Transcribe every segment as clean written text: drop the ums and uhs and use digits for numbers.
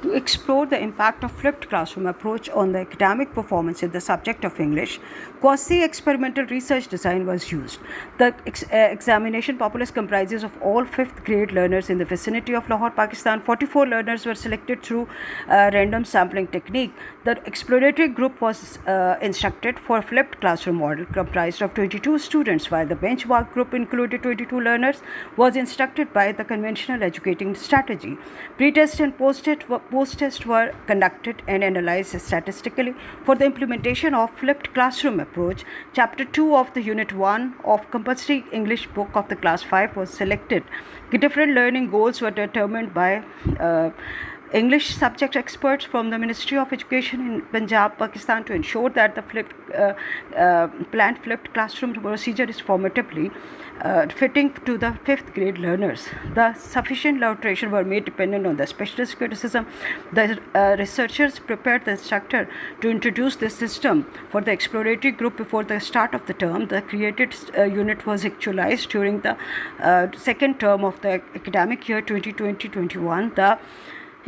To explore the impact of flipped classroom approach on the academic performance in the subject of English, quasi-experimental research design was used. The examination populace comprises of all 5th grade learners in the vicinity of Lahore, Pakistan. 44 learners were selected through random sampling technique. The exploratory group was instructed for flipped classroom model comprised of 22 students, while the benchmark group included 22 learners was instructed by the conventional educating strategy. Pre-test and post-test were conducted and analyzed statistically. For the implementation of flipped classroom approach, Chapter 2 of the Unit 1 of Compulsory English book of the Class 5 was selected. The different learning goals were determined by English subject experts from the Ministry of Education in Punjab, Pakistan, to ensure that the planned flipped classroom procedure is formatively fitting to the 5th grade learners. The sufficient alterations were made dependent on the specialist criticism. The researchers prepared the instructor to introduce this system for the exploratory group before the start of the term. The created unit was actualized during the second term of the academic year 2020-21. The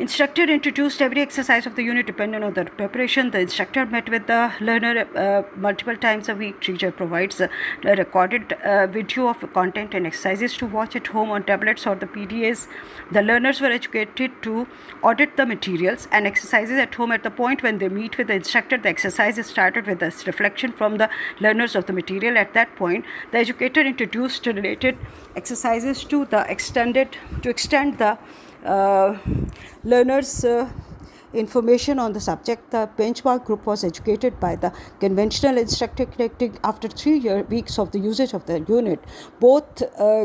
instructor introduced every exercise of the unit dependent on the preparation. The instructor met with the learner multiple times a week. Teacher provides a recorded video of content and exercises to watch at home on tablets or the PDAs. The learners were educated to audit the materials and exercises at home. At the point when they meet with the instructor, the exercise is started with a reflection from the learners of the material. At that point, the educator introduced related exercises to extend the learners' information on the subject. The benchmark group was educated by the conventional instructor technique. After 3 weeks of the usage of the unit, both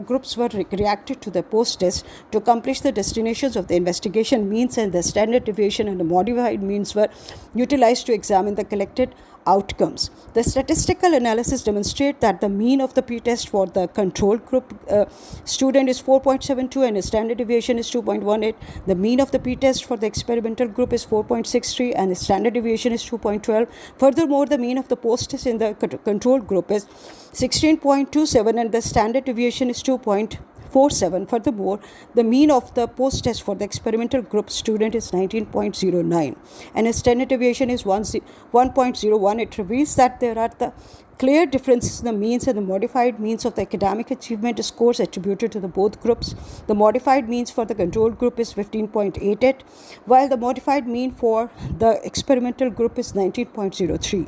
groups were reacted to the post-test to accomplish the destinations of the investigation. Means and the standard deviation and the modified means were utilized to examine the collected outcomes. The statistical analysis demonstrate that the mean of the pre-test for the control group student is 4.72 and the standard deviation is 2.18. The mean of the pre-test for the experimental group is 4.63 and the standard deviation is 2.12. Furthermore, the mean of the post-test in the control group is 16.27 and the standard deviation is 2.47. Furthermore, the mean of the post-test for the experimental group student is 19.09 and its standard deviation is 1.01. It reveals that there are the clear differences in the means and the modified means of the academic achievement scores attributed to the both groups. The modified means for the control group is 15.88, while the modified mean for the experimental group is 19.03.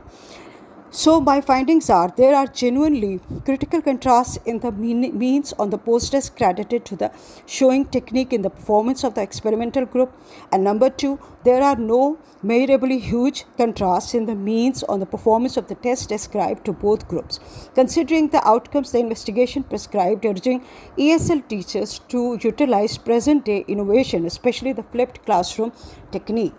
So my findings are there are genuinely critical contrasts in the means on the post-test credited to the showing technique in the performance of the experimental group. And number 2, there are no measurably huge contrasts in the means on the performance of the test described to both groups. Considering the outcomes, the investigation prescribed urging ESL teachers to utilize present-day innovation, especially the flipped classroom technique.